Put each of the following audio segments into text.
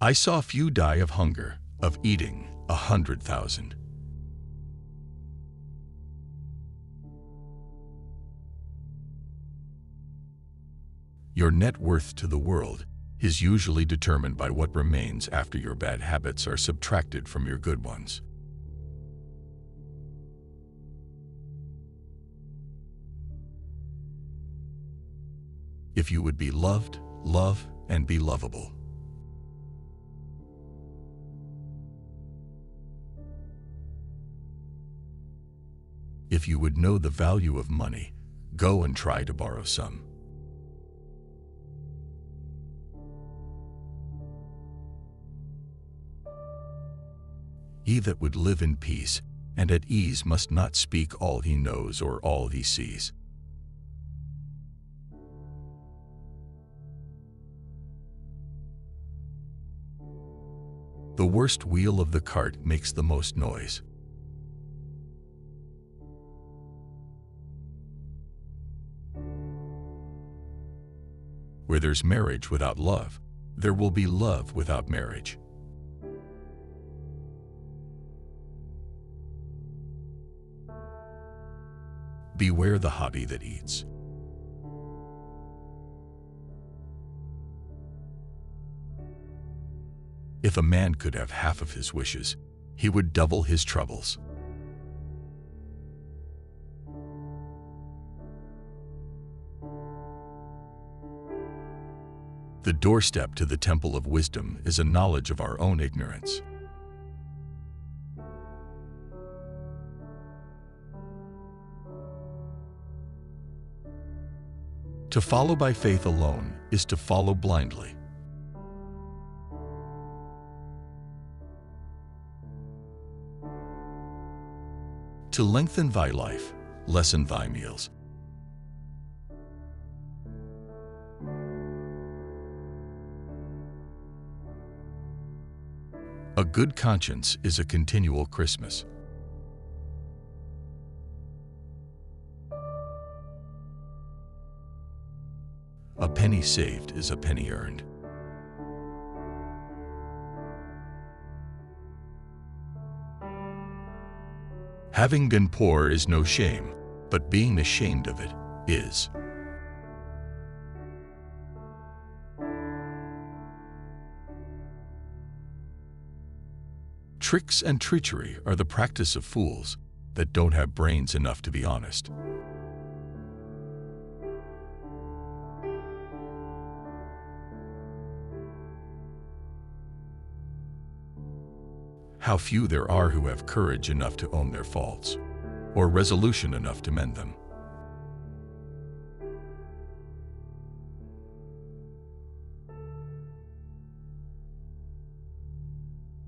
I saw few die of hunger, of eating 100,000. Your net worth to the world is usually determined by what remains after your bad habits are subtracted from your good ones. If you would be loved, love and be lovable. If you would know the value of money, go and try to borrow some. He that would live in peace and at ease must not speak all he knows or all he sees. The worst wheel of the cart makes the most noise. Where there's marriage without love, there will be love without marriage. Beware the hobby that eats. If a man could have half of his wishes, he would double his troubles. The doorstep to the temple of wisdom is a knowledge of our own ignorance. To follow by faith alone is to follow blindly. To lengthen thy life, lessen thy meals. A good conscience is a continual Christmas. A penny saved is a penny earned. Having been poor is no shame, but being ashamed of it is. Tricks and treachery are the practice of fools that don't have brains enough to be honest. How few there are who have courage enough to own their faults, or resolution enough to mend them.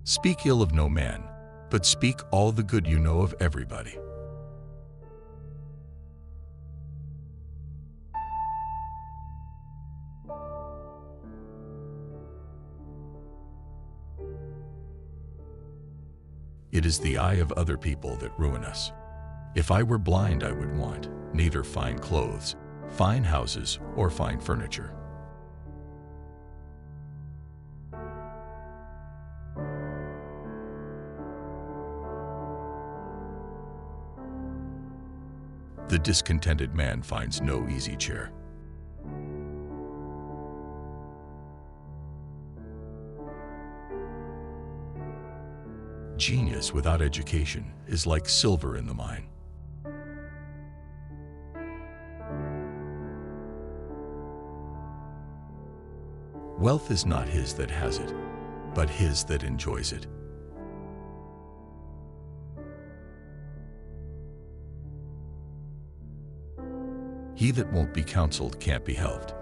Speak ill of no man, but speak all the good you know of everybody. It is the eye of other people that ruin us. If I were blind, I would want neither fine clothes, fine houses, or fine furniture. The discontented man finds no easy chair. Genius without education is like silver in the mine. Wealth is not his that has it, but his that enjoys it. He that won't be counseled can't be helped.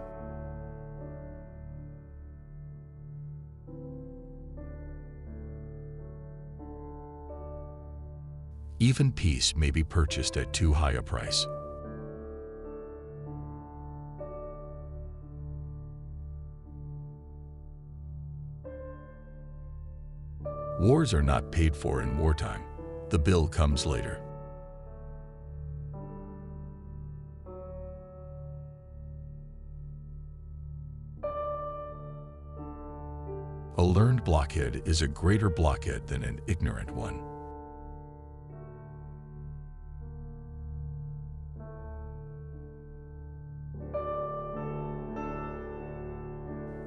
Even peace may be purchased at too high a price. Wars are not paid for in wartime. The bill comes later. A learned blockhead is a greater blockhead than an ignorant one.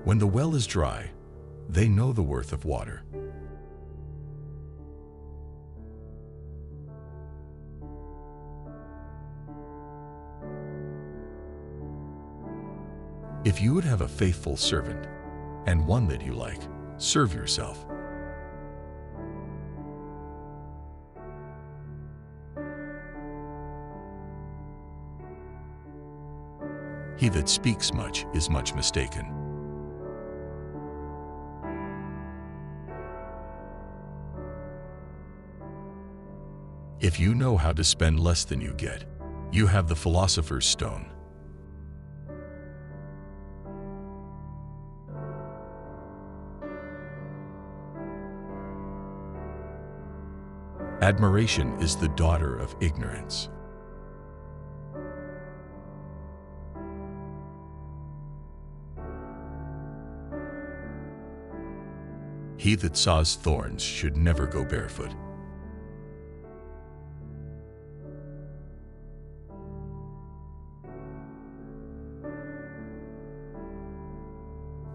When the well is dry, they know the worth of water. If you would have a faithful servant, and one that you like, serve yourself. He that speaks much is much mistaken. If you know how to spend less than you get, you have the philosopher's stone. Admiration is the daughter of ignorance. He that saws thorns should never go barefoot.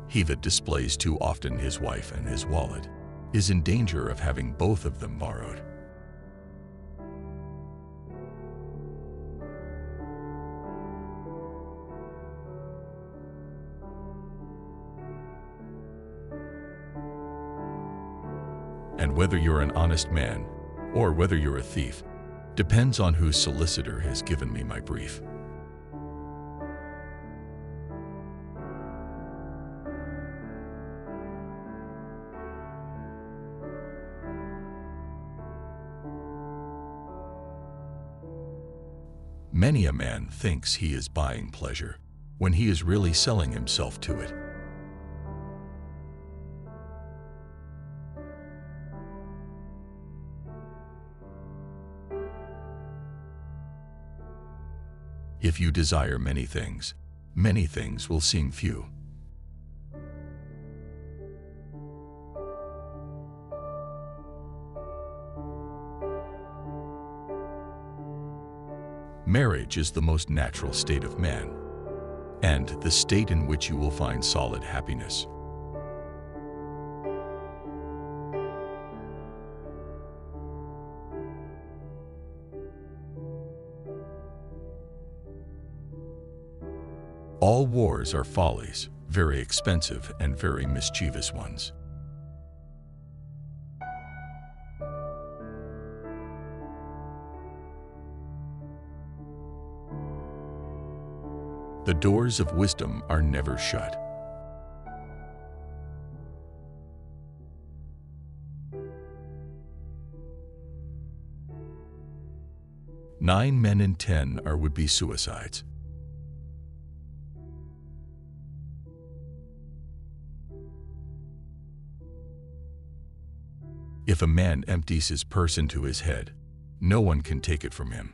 He that displays too often his wife and his wallet is in danger of having both of them borrowed. And whether you're an honest man or whether you're a thief depends on whose solicitor has given me my brief. Many a man thinks he is buying pleasure when he is really selling himself to it. If you desire many things will seem few. Marriage is the most natural state of man, and the state in which you will find solid happiness. All wars are follies, very expensive and very mischievous ones. The doors of wisdom are never shut. Nine men in 10 are would-be suicides. If a man empties his purse into his head, no one can take it from him.